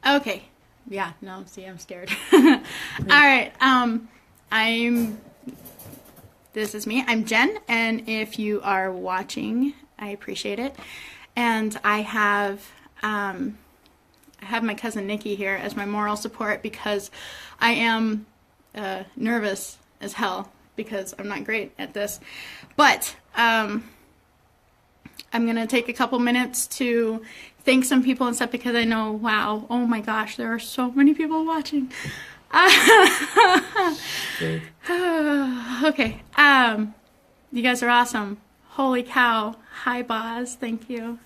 Okay. Yeah, no, see, I'm scared. All right. This is me. I'm Jen, and if you are watching, I appreciate it. And I have my cousin Nikki here as my moral support because I am nervous as hell because I'm not great at this. But I'm going to take a couple minutes to thank some people and stuff because I know, wow, oh my gosh, there are so many people watching. Okay. You guys are awesome. Holy cow. Hi, Boz. Thank you.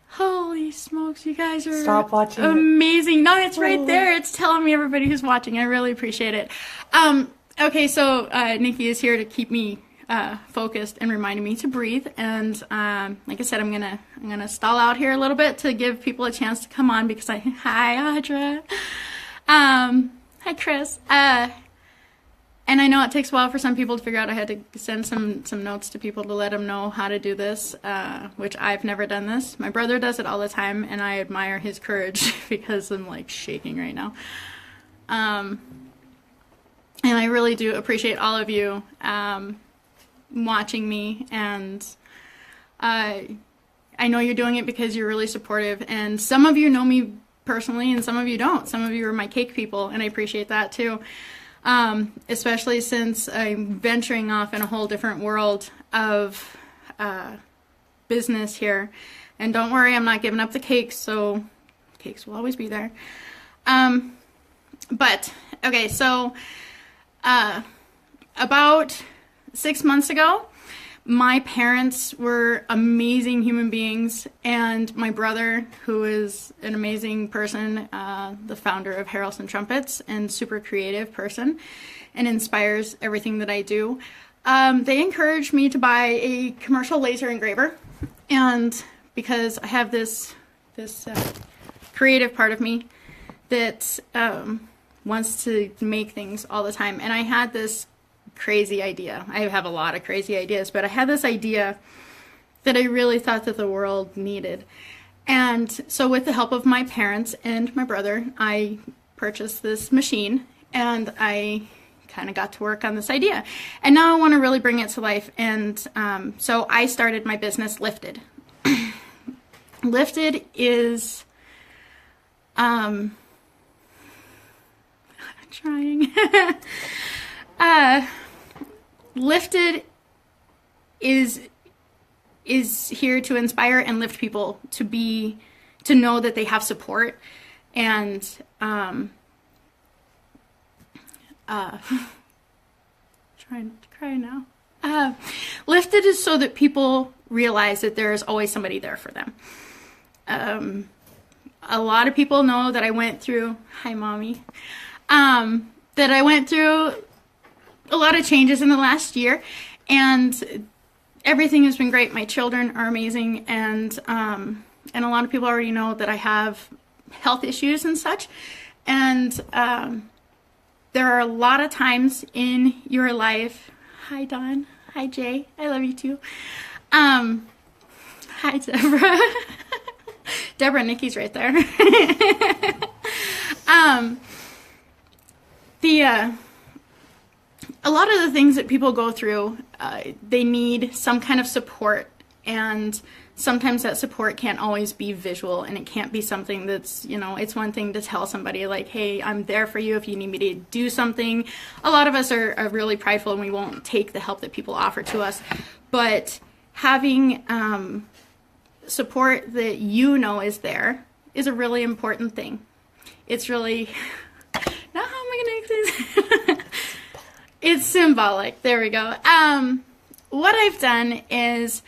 Holy smokes, you guys are Stop watching amazing. No, it's right there. It's telling me everybody who's watching. I really appreciate it. Okay, so Nikki is here to keep me focused and reminding me to breathe. And like I said, I'm gonna stall out here a little bit to give people a chance to come on because hi Audra, hi Chris, and I know it takes a while for some people to figure out. I had to send some notes to people to let them know how to do this, which I've never done this. My brother does it all the time, and I admire his courage because I'm like shaking right now. And I really do appreciate all of you watching me, and I know you're doing it because you're really supportive, and some of you know me personally and some of you don't. Some of you are my cake people, and I appreciate that too, especially since I'm venturing off in a whole different world of business here. And don't worry, I'm not giving up the cakes, so cakes will always be there. But okay, so about 6 months ago, my parents were amazing human beings, and my brother, who is an amazing person, the founder of Harrelson Trumpets, and super creative person, and inspires everything that I do, they encouraged me to buy a commercial laser engraver, and because I have this creative part of me that wants to make things all the time, and I had this crazy idea. I have a lot of crazy ideas, but I had this idea that I really thought that the world needed. And so with the help of my parents and my brother, I purchased this machine, and I kind of got to work on this idea. And now I want to really bring it to life. And so I started my business, Lifted. Lifted is I'm trying. Lifted is here to inspire and lift people to know that they have support, and trying not to cry now. Lifted is so that people realize that there is always somebody there for them. A lot of people know that I went through, hi mommy, that I went through a lot of changes in the last year, and everything has been great. My children are amazing, and a lot of people already know that I have health issues and such, and there are a lot of times in your life, hi Dawn, hi Jay, I love you too, hi Deborah, Deborah, Nikki's right there. A lot of the things that people go through, they need some kind of support, and sometimes that support can't always be visual, and it can't be something that's, it's one thing to tell somebody like, hey, I'm there for you if you need me to do something. A lot of us are really prideful, and we won't take the help that people offer to us, but having support that is there is a really important thing. It's really, now how am I going to explain this? It's symbolic. There we go. What I've done is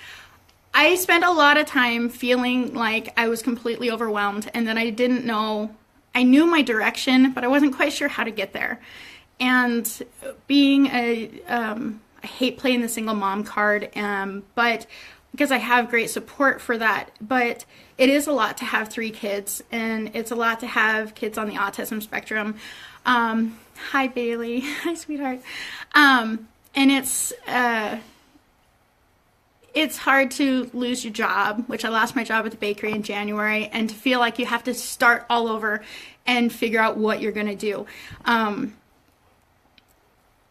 I spent a lot of time feeling like I was completely overwhelmed, and that I didn't know, I knew my direction, but I wasn't quite sure how to get there. And being I hate playing the single mom card, but because I have great support for that, but it is a lot to have 3 kids, and it's a lot to have kids on the autism spectrum. Hi Bailey, hi sweetheart. And it's hard to lose your job, which I lost my job at the bakery in January, and to feel like you have to start all over and figure out what you're going to do.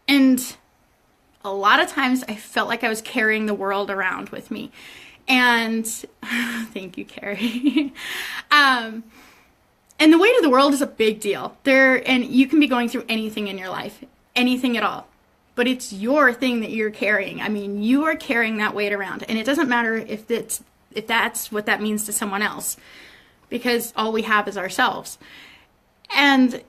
And a lot of times I felt like I was carrying the world around with me. And thank you, Carrie. And the weight of the world is a big deal. And you can be going through anything in your life, anything at all. But it's your thing that you're carrying. I mean, you are carrying that weight around. And it doesn't matter if that's what that means to someone else, because all we have is ourselves. And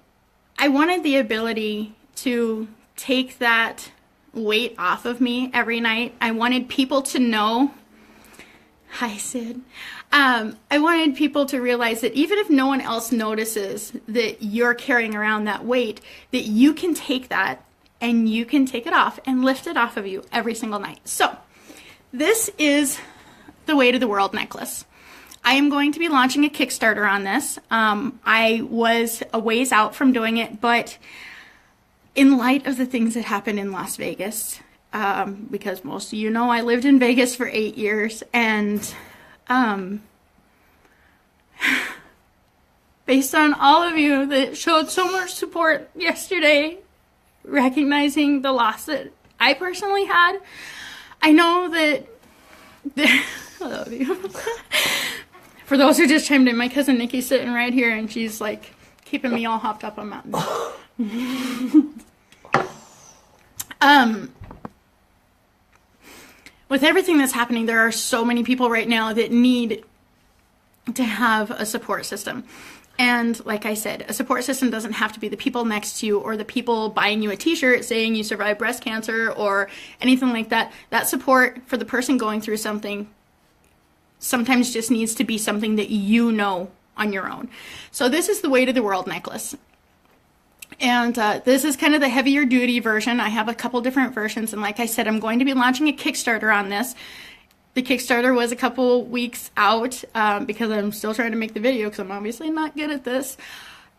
I wanted the ability to take that weight off of me every night. I wanted people to know, hi Sid, I wanted people to realize that even if no one else notices that you're carrying around that weight, that you can take that and you can take it off and lift it off of you every single night. So this is the Weight of the World necklace. I am going to be launching a Kickstarter on this. I was a ways out from doing it, but in light of the things that happened in Las Vegas, because most of you know I lived in Vegas for 8 years, and based on all of you that showed so much support yesterday, recognizing the loss that I personally had, I know that I love you. For those who just chimed in, my cousin Nikki's sitting right here, and she's like keeping me all hopped up on mountains. With everything that's happening, there are so many people right now that need to have a support system. And like I said, a support system doesn't have to be the people next to you or the people buying you a t-shirt saying you survived breast cancer or anything like that. That support for the person going through something sometimes just needs to be something that you know on your own. So this is the Weight of the World necklace. And this is kind of the heavier duty version. I have a couple different versions. And like I said, I'm going to be launching a Kickstarter on this. The Kickstarter was a couple weeks out because I'm still trying to make the video because I'm obviously not good at this.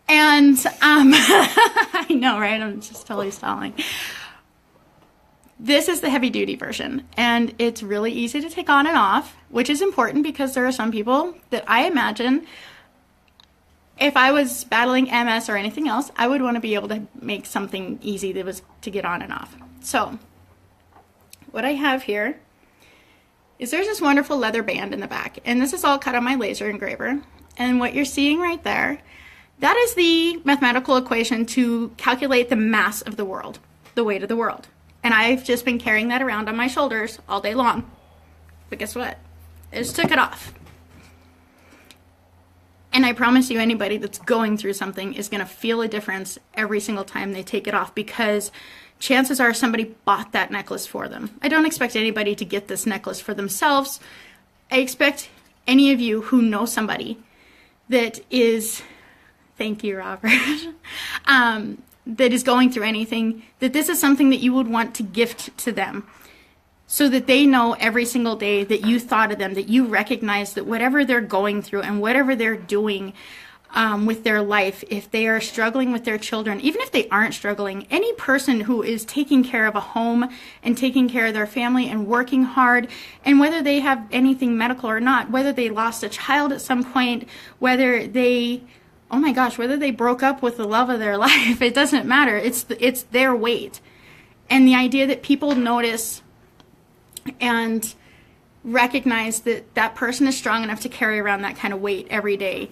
And I know, right? I'm just totally stalling. This is the heavy duty version, and it's really easy to take on and off, which is important because there are some people that I imagine if I was battling MS or anything else, I would want to be able to make something easy that was to get on and off. So what I have here is there's this wonderful leather band in the back, and this is all cut on my laser engraver. And what you're seeing right there, that is the mathematical equation to calculate the mass of the world, the weight of the world. And I've just been carrying that around on my shoulders all day long. But guess what? I just took it off. And I promise you, anybody that's going through something is going to feel a difference every single time they take it off, because chances are somebody bought that necklace for them. I don't expect anybody to get this necklace for themselves. I expect any of you who know somebody that is, thank you, Robert, that is going through anything, that this is something that you would want to gift to them, so that they know every single day that you thought of them, that you recognize that whatever they're going through and whatever they're doing with their life, if they are struggling with their children, even if they aren't struggling, any person who is taking care of a home and taking care of their family and working hard, and whether they have anything medical or not, whether they lost a child at some point, whether they, oh my gosh, whether they broke up with the love of their life, it doesn't matter. It's their weight. And the idea that people notice and recognize that that person is strong enough to carry around that kind of weight every day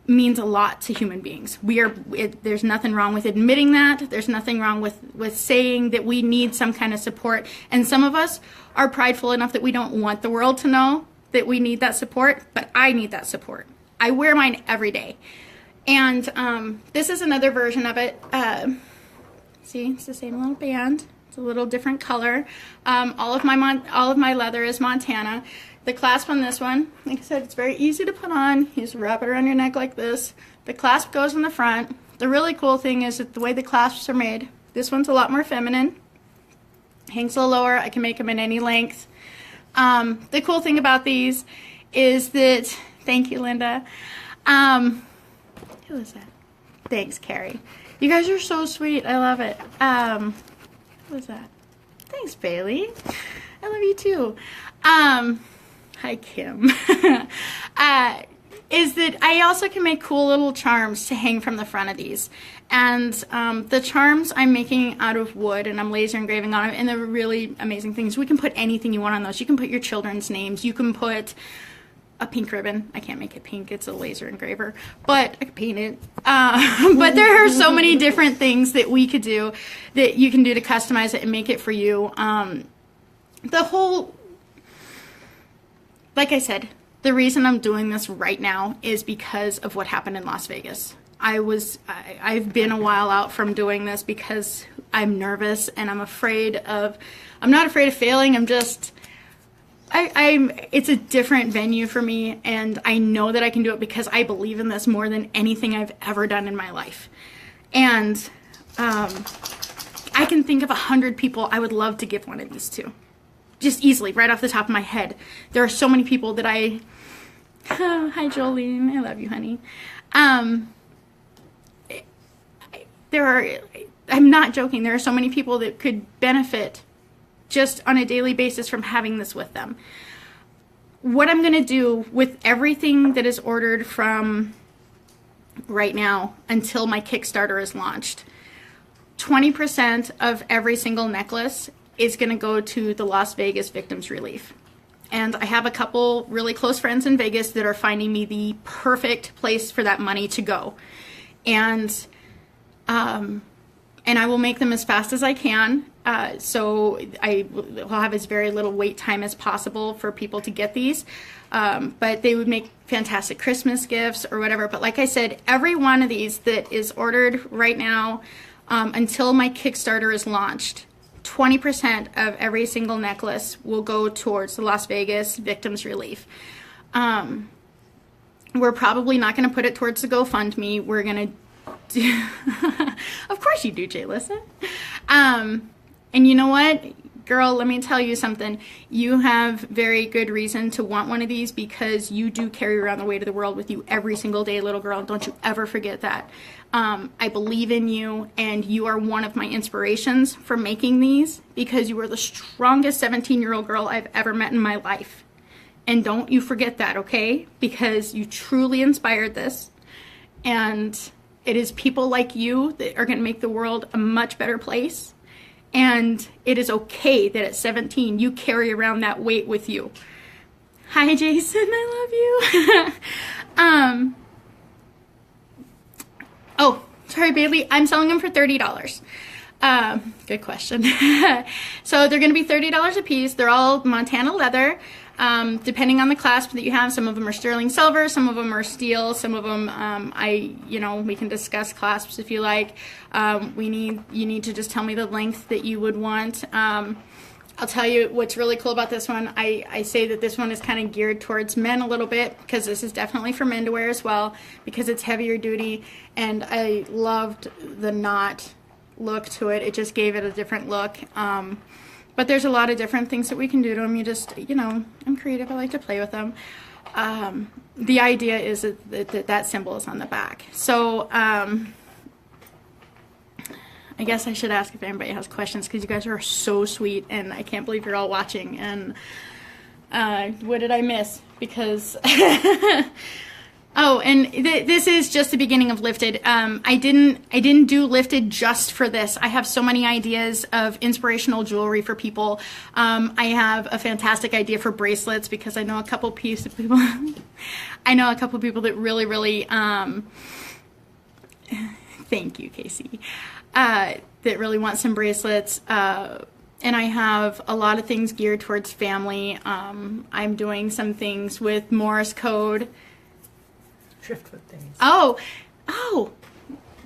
means a lot to human beings. There's nothing wrong with admitting that. There's nothing wrong with saying that we need some kind of support. And some of us are prideful enough that we don't want the world to know that we need that support, but I need that support. I wear mine every day. And this is another version of it. See, it's the same little band. It's a little different color. All of my leather is Montana. The clasp on this one, like I said, it's very easy to put on. You just wrap it around your neck like this. The clasp goes in the front. The really cool thing is that the way the clasps are made, this one's a lot more feminine. Hangs a little lower. I can make them in any length. The cool thing about these is that, thank you, Linda. Who is that? Thanks, Carrie. You guys are so sweet. I love it. Who is that? Thanks, Bailey. I love you too. Hi, Kim. Is that I also can make cool little charms to hang from the front of these. And the charms I'm making out of wood, and I'm laser engraving on them, and they're really amazing things. We can put anything you want on those. You can put your children's names. You can put a pink ribbon. I can't make it pink. It's a laser engraver. But I could paint it. But there are so many different things that we could do, that you can do to customize it and make it for you. Like I said, the reason I'm doing this right now is because of what happened in Las Vegas. I've been a while out from doing this because I'm nervous and I'm not afraid of failing. It's a different venue for me, and I know that I can do it because I believe in this more than anything I've ever done in my life. And I can think of 100 people I would love to give one of these to. Just easily, right off the top of my head. There are so many people that hi Jolene, I love you, honey. I'm not joking, there are so many people that could benefit just on a daily basis from having this with them. What I'm going to do with everything that is ordered from right now until my Kickstarter is launched, 20% of every single necklace is going to go to the Las Vegas Victims Relief. And I have a couple really close friends in Vegas that are finding me the perfect place for that money to go. And I will make them as fast as I can. So I will have as very little wait time as possible for people to get these. But they would make fantastic Christmas gifts or whatever. But like I said, every one of these that is ordered right now until my Kickstarter is launched, 20% of every single necklace will go towards the Las Vegas Victims Relief. We're probably not going to put it towards the GoFundMe. We're going to do... Of course you do, Jay, listen. And you know what? Girl, let me tell you something. You have very good reason to want one of these because you do carry around the weight of the world with you every single day, little girl. Don't you ever forget that. I believe in you, and you are one of my inspirations for making these because you are the strongest 17-year-old girl I've ever met in my life. And don't you forget that, okay? Because you truly inspired this. And it is people like you that are going to make the world a much better place. And it is okay that at 17 you carry around that weight with you. Hi, Jason, I love you. Oh, sorry, Bailey. I'm selling them for $30. Good question. So they're going to be $30 a piece. They're all Montana leather. Depending on the clasp that you have, some of them are sterling silver, some of them are steel, some of them, we can discuss clasps if you like. You need to just tell me the length that you would want. I'll tell you what's really cool about this one. I say that this one is kind of geared towards men a little bit because this is definitely for men to wear as well because it's heavier duty, and I loved the knot look to it. It just gave it a different look. But there's a lot of different things that we can do to them. You just, I'm creative. I like to play with them. The idea is that symbol is on the back. So I guess I should ask if anybody has questions because you guys are so sweet and I can't believe you're all watching. And what did I miss? Because... Oh, and this is just the beginning of Lifted. I didn't do Lifted just for this. I have so many ideas of inspirational jewelry for people. I have a fantastic idea for bracelets because I know a couple people. I know a couple people that really. Thank you, Casey. That really want some bracelets. And I have a lot of things geared towards family. I'm doing some things with Morse code. Driftwood things. Oh,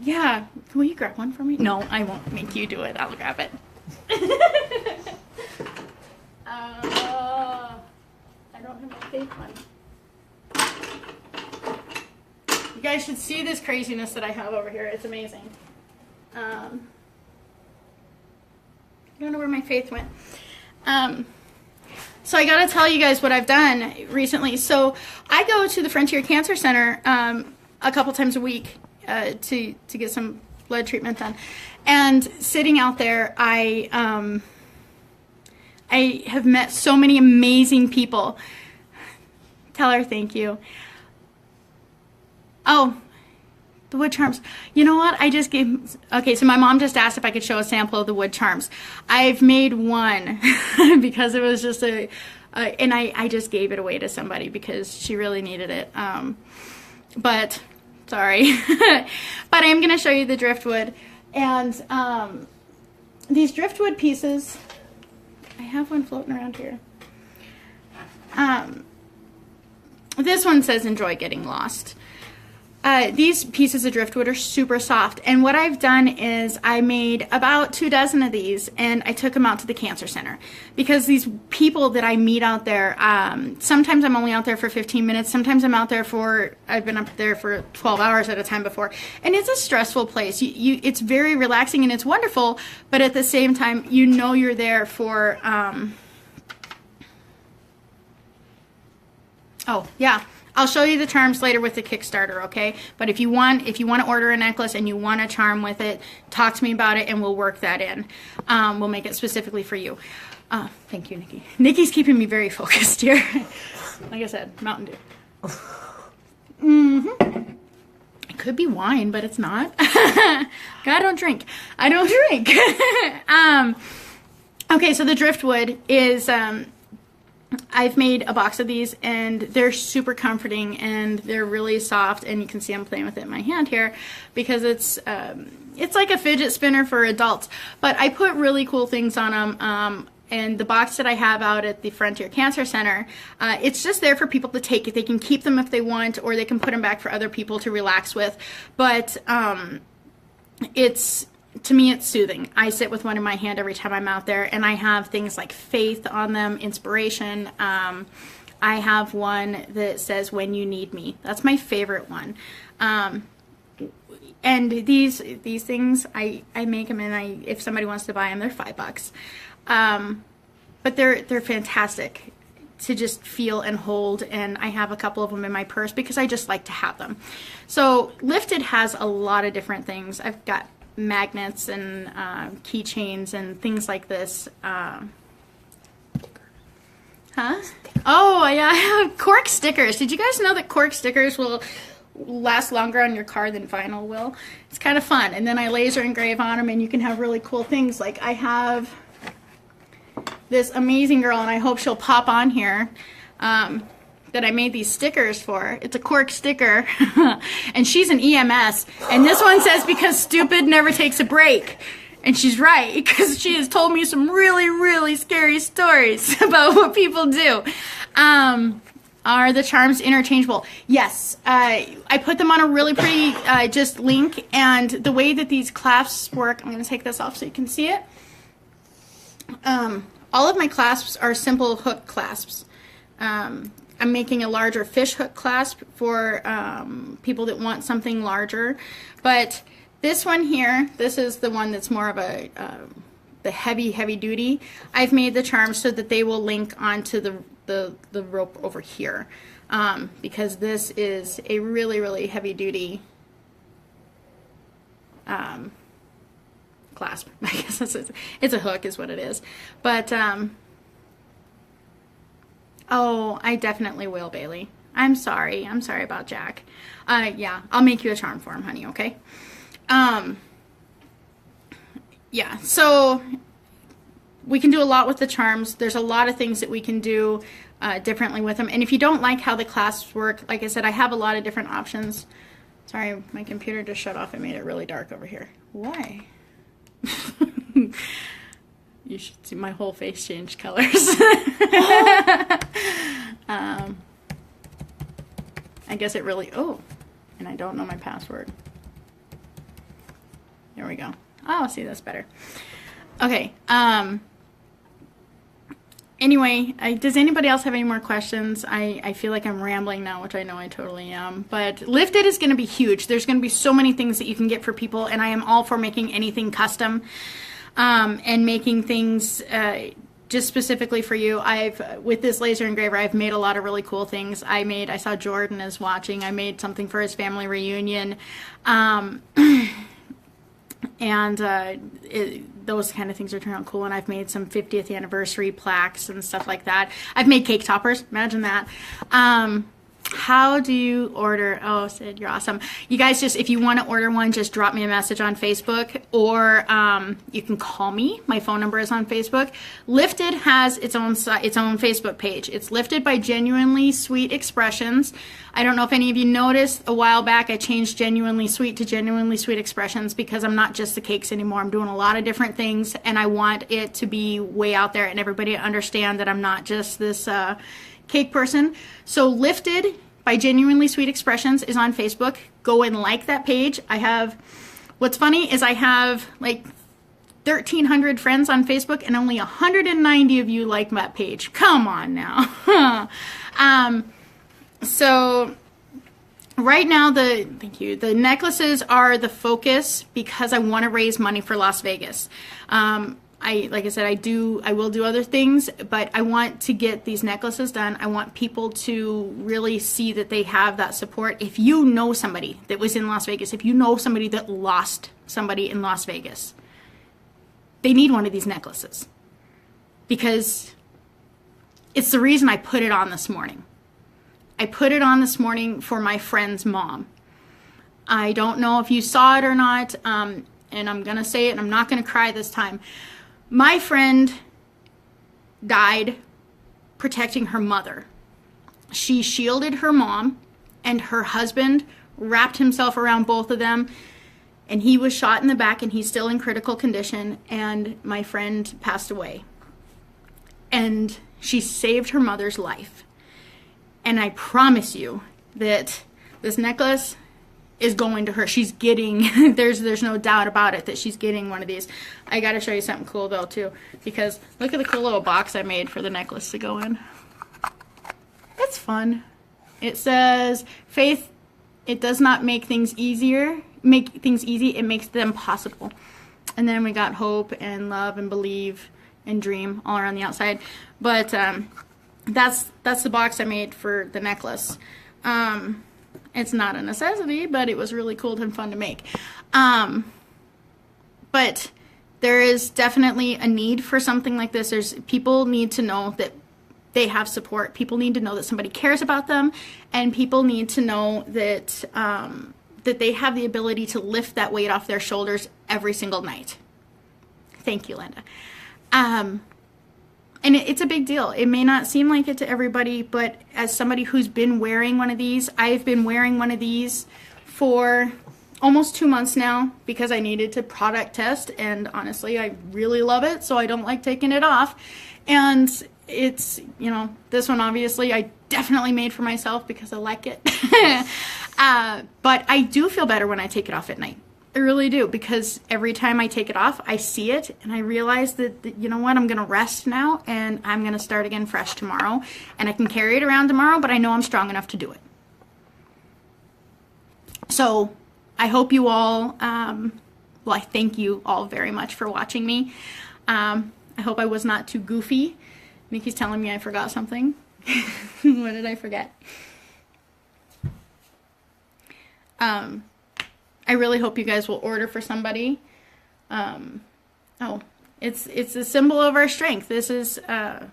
yeah. Will you grab one for me? No, I won't make you do it. I'll grab it. I don't have a fake one. You guys should see this craziness that I have over here. It's amazing. I don't know where my faith went. So I got to tell you guys what I've done recently. So I go to the Frontier Cancer Center a couple times a week to get some blood treatment done. And sitting out there, I I have met so many amazing people. Tell her thank you. Oh, the wood charms. You know what? I just gave... Okay, so my mom just asked if I could show a sample of the wood charms. I've made one because it was just and I just gave it away to somebody because she really needed it. But, sorry. But I am going to show you the driftwood. And these driftwood pieces... I have one floating around here. This one says enjoy getting lost. These pieces of driftwood are super soft, and what I've done is I made about 24 of these, and I took them out to the cancer center because these people that I meet out there, sometimes I'm only out there for 15 minutes, sometimes I've been up there for 12 hours at a time before, and it's a stressful place. It's very relaxing and it's wonderful, but at the same time, you know you're there for, oh yeah. I'll show you the charms later with the Kickstarter, okay? But if you want to order a necklace and you want a charm with it, talk to me about it and we'll work that in. We'll make it specifically for you. Thank you, Nikki. Nikki's keeping me very focused here. Like I said, Mountain Dew. It could be wine, but it's not. I don't drink. Okay, so the driftwood is... I've made a box of these and they're super comforting and they're really soft, and you can see I'm playing with it in my hand here because it's like a fidget spinner for adults, but I put really cool things on them. And the box that I have out at the Frontier Cancer Center, it's just there for people to take it. They can keep them if they want, or they can put them back for other people to relax with. But to me, it's soothing. I sit with one in my hand every time I'm out there, and I have things like faith on them, inspiration. I have one that says, when you need me. That's my favorite one. And these things, I make them, and if somebody wants to buy them, they're $5. But they're fantastic to just feel and hold, and I have a couple of them in my purse because I just like to have them. So Lifted has a lot of different things. I've got magnets and keychains and things like this. Oh yeah, I have cork stickers. Did you guys know that cork stickers will last longer on your car than vinyl will? It's kind of fun. And then I laser engrave on them, and you can have really cool things. Like I have this amazing girl, and I hope she'll pop on here, that I made these stickers for. It's a cork sticker, and she's an EMS, and this one says, because stupid never takes a break. And she's right, because she has told me some really, really scary stories about what people do. Are the charms interchangeable? Yes. I put them on a really pretty just link, and the way that these clasps work, I'm going to take this off so you can see it. All of my clasps are simple hook clasps. I'm making a larger fish hook clasp for people that want something larger. But this one here, this is the one that's more of the heavy duty. I've made the charms so that they will link onto the rope over here. Because this is a really, really heavy duty clasp. I guess it's a hook is what it is. But oh, I definitely will, Bailey. I'm sorry. I'm sorry about Jack. Yeah, I'll make you a charm for him, honey, okay? Yeah, so we can do a lot with the charms. There's a lot of things that we can do differently with them. And if you don't like how the clasps work, like I said, I have a lot of different options. Sorry, my computer just shut off. It made it really dark over here. Why? You should see my whole face change colors. I guess it really, oh, and I don't know my password. There we go. Oh, see, that's better. Okay. Anyway, does anybody else have any more questions? I feel like I'm rambling now, which I know I totally am. But Lifted is going to be huge. There's going to be so many things that you can get for people, and I am all for making anything custom. And making things just specifically for you. With this laser engraver, I've made a lot of really cool things. I saw Jordan is watching. I made something for his family reunion. And those kind of things are turning out cool. And I've made some 50th anniversary plaques and stuff like that. I've made cake toppers. Imagine that. How do you order? Oh, Sid, you're awesome. You guys just, if you want to order one, just drop me a message on Facebook, or you can call me. My phone number is on Facebook. Lifted has its own Facebook page. It's Lifted by Genuinely Sweet Expressions. I don't know if any of you noticed, a while back I changed Genuinely Sweet to Genuinely Sweet Expressions because I'm not just the cakes anymore. I'm doing a lot of different things, and I want it to be way out there and everybody to understand that I'm not just this cake person. So Lifted by Genuinely Sweet Expressions is on Facebook. Go and like that page. What's funny is I have like 1,300 friends on Facebook and only 190 of you like that page. Come on now. So right now the necklaces are the focus because I want to raise money for Las Vegas. Like I said, I will do other things, but I want to get these necklaces done. I want people to really see that they have that support. If you know somebody that was in Las Vegas, if you know somebody that lost somebody in Las Vegas, they need one of these necklaces because it's the reason I put it on this morning. I put it on this morning for my friend's mom. I don't know if you saw it or not, and I'm going to say it, and I'm not going to cry this time. My friend died protecting her mother. She shielded her mom, and her husband wrapped himself around both of them, and he was shot in the back, and he's still in critical condition, and my friend passed away. And she saved her mother's life. And I promise you that this necklace is going to her. She's getting, there's no doubt about it that she's getting one of these. I got to show you something cool though too, because look at the cool little box I made for the necklace to go in. It's fun. It says, faith, it does not make things easy, it makes them possible. And then we got hope and love and believe and dream all around the outside. But that's the box I made for the necklace. It's not a necessity, but it was really cool and fun to make. But there is definitely a need for something like this. People need to know that they have support. People need to know that somebody cares about them, and people need to know that that they have the ability to lift that weight off their shoulders every single night. Thank you, Linda. And it's a big deal. It may not seem like it to everybody, but as somebody who's been wearing one of these, I've been wearing one of these for almost 2 months now because I needed to product test, and honestly, I really love it, so I don't like taking it off. And it's, this one obviously I definitely made for myself because I like it. But I do feel better when I take it off at night. I really do, because every time I take it off, I see it, and I realize that, you know what, I'm going to rest now, and I'm going to start again fresh tomorrow, and I can carry it around tomorrow, but I know I'm strong enough to do it. So I hope you all, I thank you all very much for watching me. I hope I was not too goofy. Nikki's telling me I forgot something. What did I forget? I really hope you guys will order for somebody. It's a symbol of our strength. This is of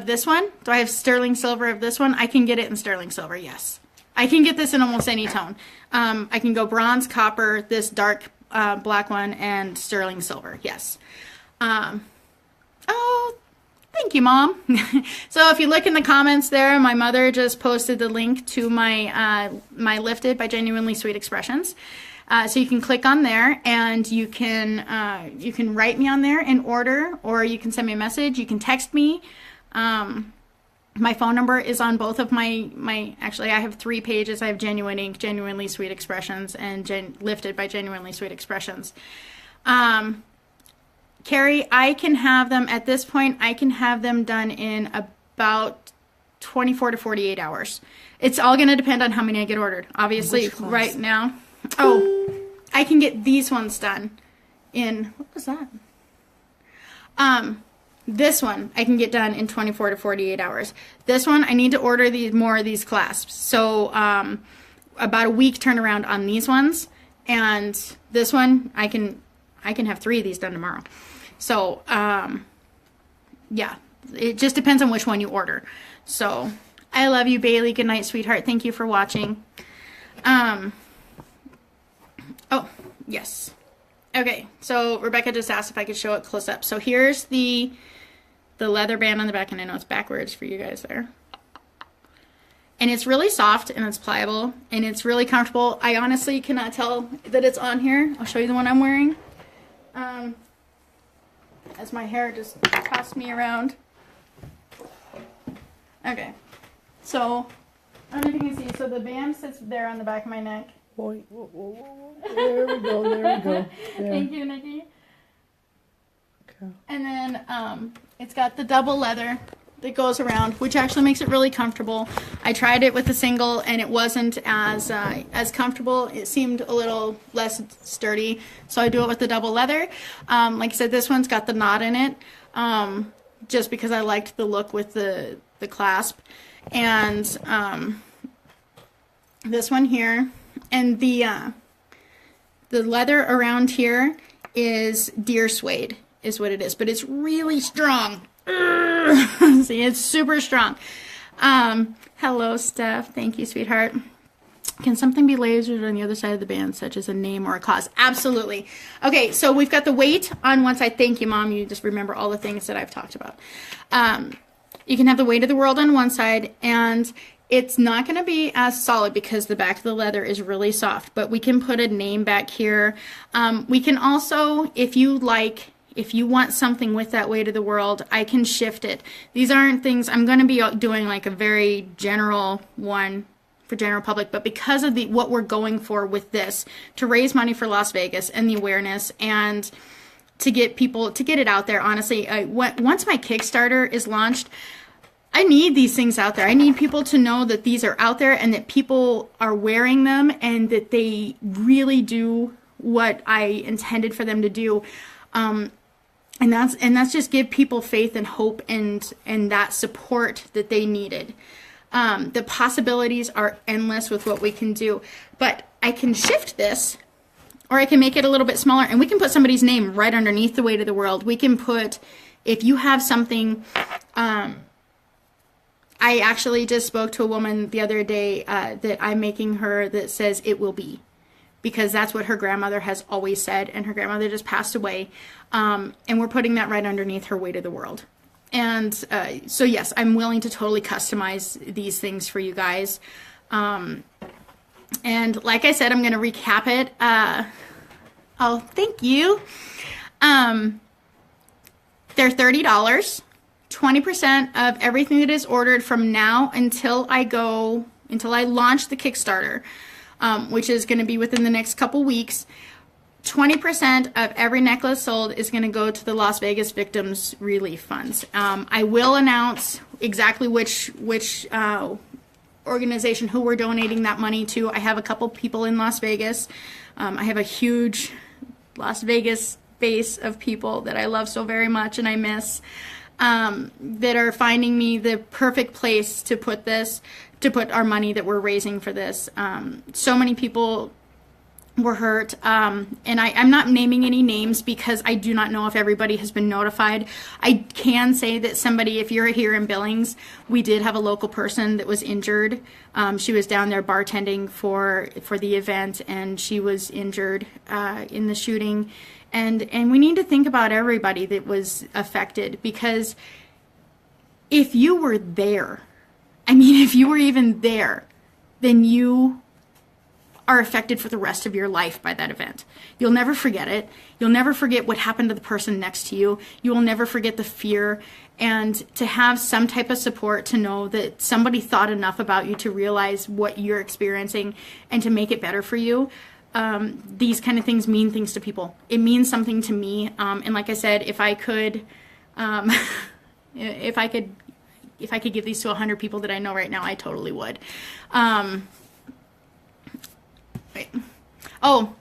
this one. Do I have sterling silver of this one? I can get it in sterling silver, yes. I can get this in almost any tone. I can go bronze, copper, this dark black one, and sterling silver, yes. Thank you, Mom. So if you look in the comments there, my mother just posted the link to my my Lifted by Genuinely Sweet Expressions. So you can click on there, and you can write me on there and order, or you can send me a message. You can text me. My phone number is on both of actually I have 3 pages. I have Genuine Ink, Genuinely Sweet Expressions, and Lifted by Genuinely Sweet Expressions. Carrie, I can have them, at this point, I can have them done in about 24 to 48 hours. It's all going to depend on how many I get ordered. Obviously, right now. Oh, I can get these ones done in, what was that? This one I can get done in 24 to 48 hours. This one, I need to order more of these clasps. So about a week turnaround on these ones, and this one I can have 3 of these done tomorrow. So yeah, it just depends on which one you order. So I love you, Bailey. Good night, sweetheart. Thank you for watching. Oh, yes. Okay, so Rebecca just asked if I could show it close up. So here's the leather band on the back, and I know it's backwards for you guys there. And it's really soft, and it's pliable, and it's really comfortable. I honestly cannot tell that it's on here. I'll show you the one I'm wearing. As my hair just tossed me around. Okay, so I don't know if you can see. So the band sits there on the back of my neck. Whoa, whoa, whoa, whoa. There we go, there we go. There. Thank you, Nikki. Okay. And then it's got the double leather that goes around, which actually makes it really comfortable. I tried it with the single, and it wasn't as comfortable. It seemed a little less sturdy, so I do it with the double leather. Like I said, this one's got the knot in it, just because I liked the look with the clasp. And this one here, and the leather around here is deer suede, is what it is, but it's really strong. See, it's super strong. Hello, Steph. Thank you, sweetheart. Can something be lasered on the other side of the band, such as a name or a cause? Absolutely. Okay, so we've got the weight on one side. Thank you, Mom. You just remember all the things that I've talked about. You can have the weight of the world on one side, and it's not going to be as solid because the back of the leather is really soft, but we can put a name back here. We can also, if you want something with that weight of the world, I can shift it. These aren't things, I'm going to be doing like a very general one for general public, but because of what we're going for with this, to raise money for Las Vegas and the awareness, and to get people, to get it out there, honestly, once my Kickstarter is launched, I need these things out there. I need people to know that these are out there and that people are wearing them and that they really do what I intended for them to do. And that's just give people faith and hope and that support that they needed. The possibilities are endless with what we can do, but I can shift this, or I can make it a little bit smaller, and we can put somebody's name right underneath the weight of the world. We can put, if you have something, I actually just spoke to a woman the other day that I'm making her that says it will be, because that's what her grandmother has always said, and her grandmother just passed away. And we're putting that right underneath her weight of the world. And so yes, I'm willing to totally customize these things for you guys. And like I said, I'm going to recap it. Oh, thank you. They're $30. 20% of everything that is ordered from now until I launch the Kickstarter, which is going to be within the next couple weeks. 20% of every necklace sold is going to go to the Las Vegas Victims Relief Funds. I will announce exactly which organization, who we're donating that money to. I have a couple people in Las Vegas. I have a huge Las Vegas base of people that I love so very much and I miss, that are finding me the perfect place to put our money that we're raising for this. So many people were hurt, and I'm not naming any names because I do not know if everybody has been notified. I can say that somebody, if you're here in Billings, we did have a local person that was injured. She was down there bartending for the event, and she was injured in the shooting. And we need to think about everybody that was affected, because if you were there, if you were even there, then you are affected for the rest of your life by that event. You'll never forget it. You'll never forget what happened to the person next to you. You will never forget the fear. And to have some type of support, to know that somebody thought enough about you to realize what you're experiencing and to make it better for you. These kind of things mean things to people. It means something to me. And like I said, if I could give these to 100 people that I know right now, I totally would. Wait. Oh,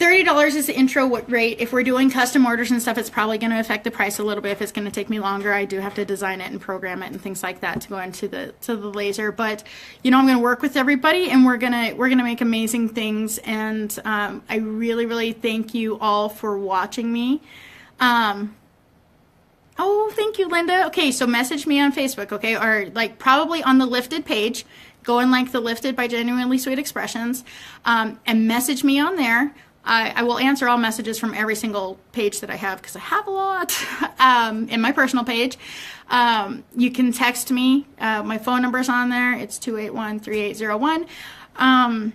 $30 is the intro rate. If we're doing custom orders and stuff, it's probably going to affect the price a little bit. If it's going to take me longer, I do have to design it and program it and things like that to go into the laser. But I'm going to work with everybody, and we're gonna make amazing things. And I really, really thank you all for watching me. Oh, thank you, Linda. Okay, so message me on Facebook, okay, or like probably on the Lifted page. Go and like the Lifted by Genuinely Sweet Expressions, and message me on there. I will answer all messages from every single page that I have, because I have a lot in my personal page. You can text me. My phone number's on there. It's 281-3801.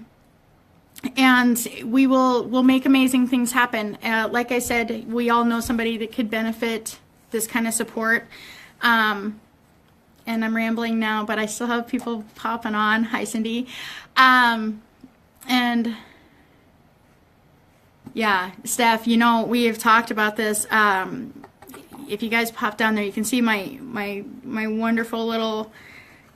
And we'll make amazing things happen. Like I said, we all know somebody that could benefit this kind of support. And I'm rambling now, but I still have people popping on. Hi, Cindy. And yeah, Steph, we have talked about this. If you guys pop down there, you can see my wonderful little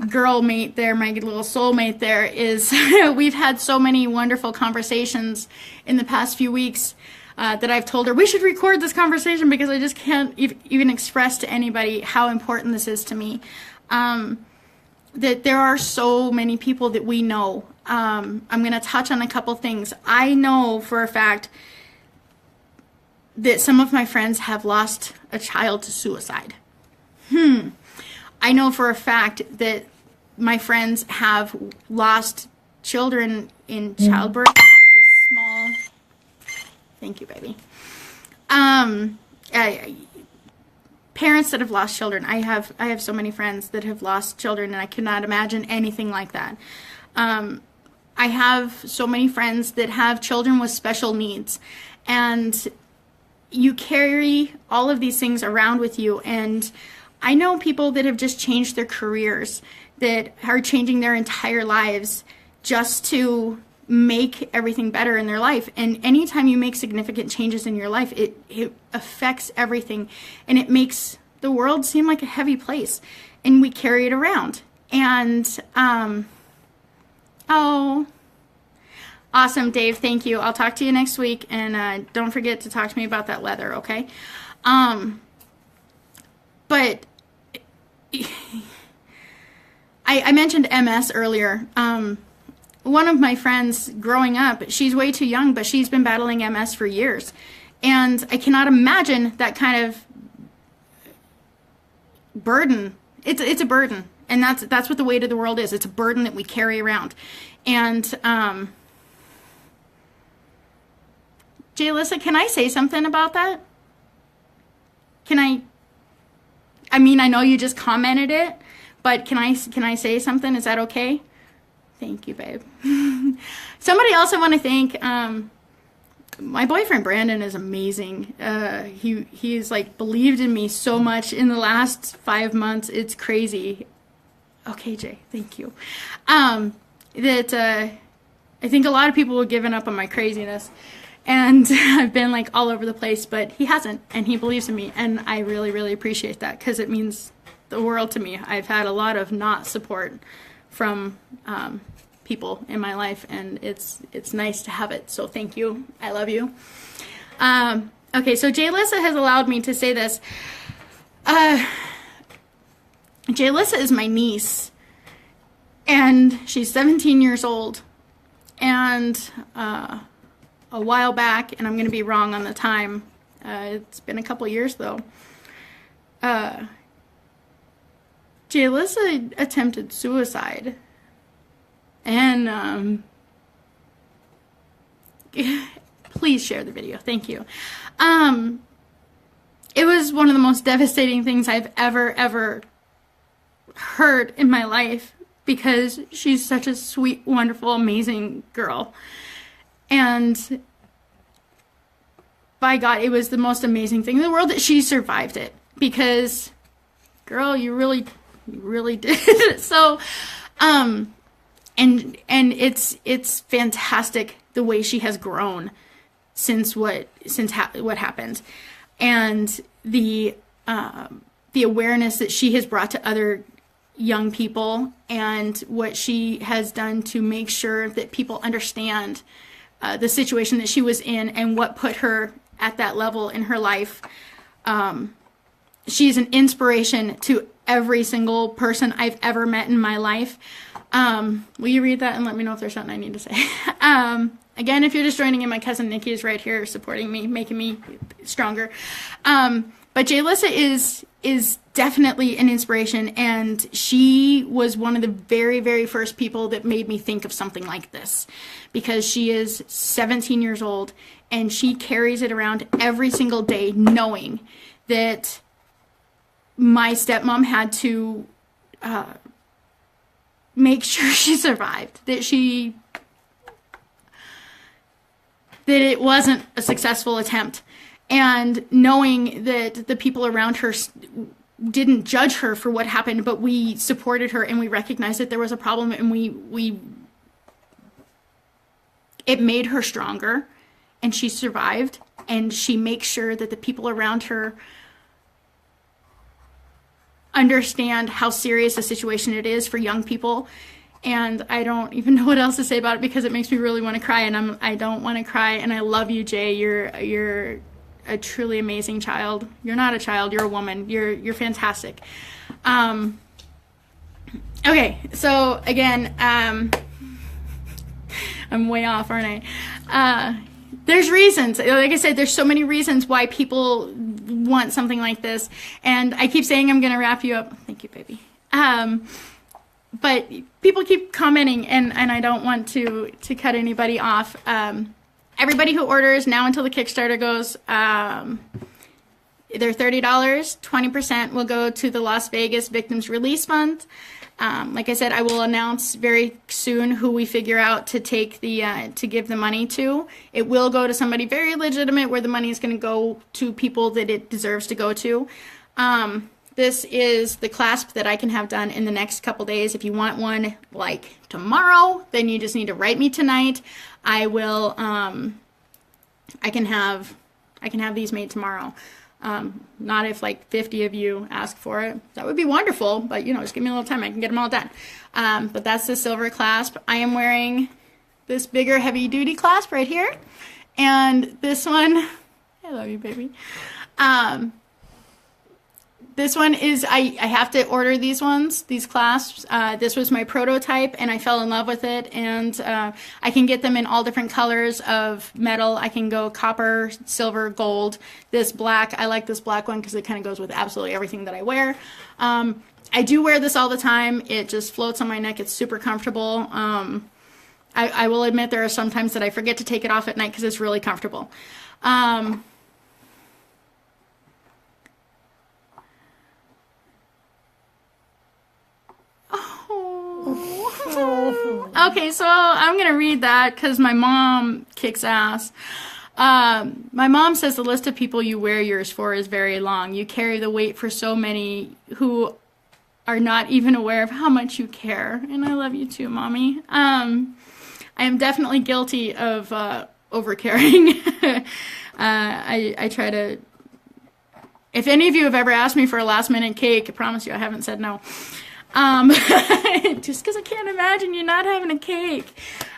girl mate there, my little soulmate there is. We've had so many wonderful conversations in the past few weeks that I've told her we should record this conversation, because I just can't even express to anybody how important this is to me. That there are so many people that we know. I'm going to touch on a couple things. I know for a fact that some of my friends have lost a child to suicide. I know for a fact that my friends have lost children in childbirth. As a small, thank you, baby. Parents that have lost children. I have so many friends that have lost children, and I cannot imagine anything like that. I have so many friends that have children with special needs, and you carry all of these things around with you. And I know people that have just changed their careers, that are changing their entire lives just to make everything better in their life. And anytime you make significant changes in your life, it affects everything, and it makes the world seem like a heavy place, and we carry it around. And oh, awesome, Dave, thank you. I'll talk to you next week, and don't forget to talk to me about that leather, okay? But I mentioned MS earlier. One of my friends growing up, she's way too young, but she's been battling MS for years. And I cannot imagine that kind of burden. It's a burden. And that's what the weight of the world is. It's a burden that we carry around. And Jay Alyssa, can I say something about that? Can I mean, I know you just commented it, but can I say something? Is that okay? Thank you, babe. Somebody else I want to thank, my boyfriend Brandon is amazing. He's like believed in me so much in the last 5 months. It's crazy. Okay, Jay, thank you. I think a lot of people have given up on my craziness, and I've been like all over the place, but he hasn't, and he believes in me, and I really, really appreciate that, because it means the world to me. I've had a lot of not support from people in my life, and it's nice to have it. So thank you. I love you. Okay, so Jay Alyssa has allowed me to say this. Jay Alyssa is my niece, and she's 17 years old. And a while back, and I'm going to be wrong on the time, it's been a couple years though, Jay Alyssa attempted suicide. And please share the video. Thank you. It was one of the most devastating things I've ever heard in my life, because she's such a sweet, wonderful, amazing girl. And by God, it was the most amazing thing in the world that she survived it, because girl, you really did. So, and it's fantastic the way she has grown since what happened, and the awareness that she has brought to other young people, and what she has done to make sure that people understand the situation that she was in and what put her at that level in her life. She's an inspiration to every single person I've ever met in my life. Will you read that and let me know if there's something I need to say? Again, if you're just joining in, my cousin Nikki is right here supporting me, making me stronger. But Jaylissa is definitely an inspiration, and she was one of the very, very first people that made me think of something like this, because she is 17 years old and she carries it around every single day knowing that my stepmom had to make sure she survived, that it wasn't a successful attempt, and knowing that the people around her didn't judge her for what happened, but we supported her and we recognized that there was a problem, and it made her stronger, and she survived, and she makes sure that the people around her understand how serious a situation it is for young people. And I don't even know what else to say about it because it makes me really want to cry, and I don't want to cry. And I love you, Jay. You're a truly amazing child. You're not a child, you're a woman. You're fantastic. Okay, so again, I'm way off, aren't I? There's reasons. Like I said, there's so many reasons why people want something like this. And I keep saying I'm going to wrap you up. Thank you, baby. But people keep commenting, and I don't want to cut anybody off. Everybody who orders now until the Kickstarter goes, they're $30. 20% will go to the Las Vegas Victims Release Fund. Like I said, I will announce very soon who we figure out to take to give the money to. It will go to somebody very legitimate, where the money is going to go to people that it deserves to go to. This is the clasp that I can have done in the next couple days. If you want one like tomorrow, then you just need to write me tonight. I will. I can have these made tomorrow. Not if like 50 of you ask for it. That would be wonderful, but just give me a little time. I can get them all done. But that's the silver clasp. I am wearing this bigger heavy duty clasp right here. And this one, I love you, baby. This one is, I have to order these clasps. This was my prototype, and I fell in love with it. And I can get them in all different colors of metal. I can go copper, silver, gold. This black, I like this black one because it kind of goes with absolutely everything that I wear. I do wear this all the time. It just floats on my neck. It's super comfortable. I will admit there are some times that I forget to take it off at night because it's really comfortable. Okay, so I'm going to read that because my mom kicks ass. My mom says the list of people you wear yours for is very long. You carry the weight for so many who are not even aware of how much you care. And I love you too, Mommy. I am definitely guilty of overcaring. I try to... If any of you have ever asked me for a last-minute cake, I promise you I haven't said no. Just because I can't imagine you not having a cake.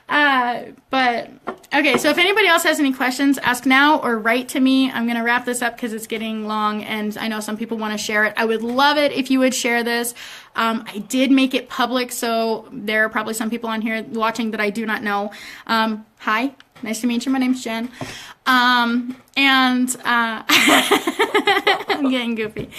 But, okay, so if anybody else has any questions, ask now or write to me. I'm going to wrap this up because it's getting long, and I know some people want to share it. I would love it if you would share this. I did make it public, so there are probably some people on here watching that I do not know. Hi, nice to meet you. My name's Jen. I'm getting goofy.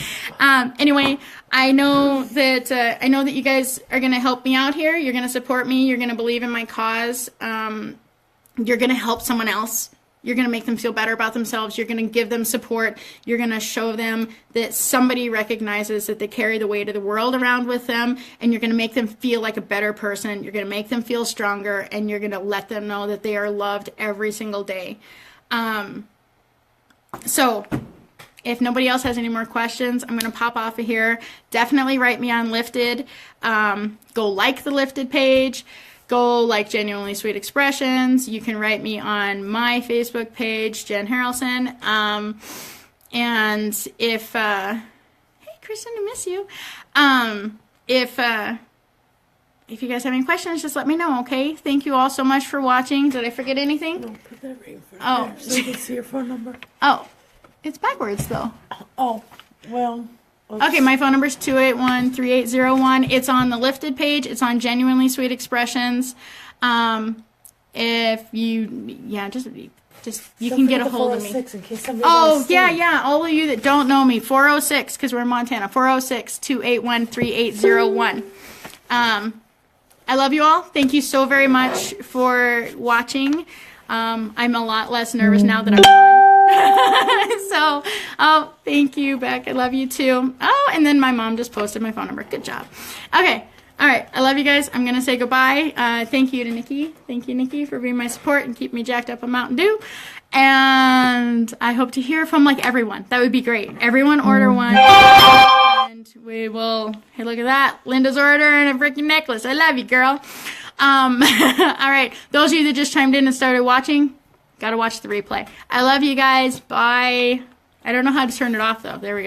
Anyway, I know that you guys are going to help me out here. You're going to support me. You're going to believe in my cause. You're going to help someone else. You're going to make them feel better about themselves. You're going to give them support. You're going to show them that somebody recognizes that they carry the weight of the world around with them, and you're going to make them feel like a better person. You're going to make them feel stronger, and you're going to let them know that they are loved every single day. So if nobody else has any more questions, I'm going to pop off of here. Definitely write me on Lifted. Go like the Lifted page. Go like Genuinely Sweet Expressions. You can write me on my Facebook page, Jen Harrelson. And if, hey, Kristen, I miss you. If if you guys have any questions, just let me know, okay? Thank you all so much for watching. Did I forget anything? No, put that right in front Oh. there so you can see your phone number. Oh, it's backwards though. Oh, well. Okay, my phone number is 281-3801. It's on the lifted page. It's on Genuinely Sweet Expressions. If you, yeah, just you can get a hold of me. In case somebody Oh, wants to yeah, see. yeah. All of you that don't know me, 406, because we're in Montana, 406-281-3801. I love you all. Thank you so very much for watching. I'm a lot less nervous now that I'm on. So, oh, thank you, Beck. I love you too. Oh, and then my mom just posted my phone number. Good job. Okay. All right. I love you guys. I'm going to say goodbye. Thank you to Nikki. Thank you, Nikki, for being my support and keep me jacked up on Mountain Dew. And I hope to hear from like everyone. That would be great. Everyone order one. And we will, hey, look at that. Linda's ordering a freaking necklace. I love you, girl. All right. Those of you that just chimed in and started watching, got to watch the replay. I love you guys. Bye. I don't know how to turn it off, though. There we go.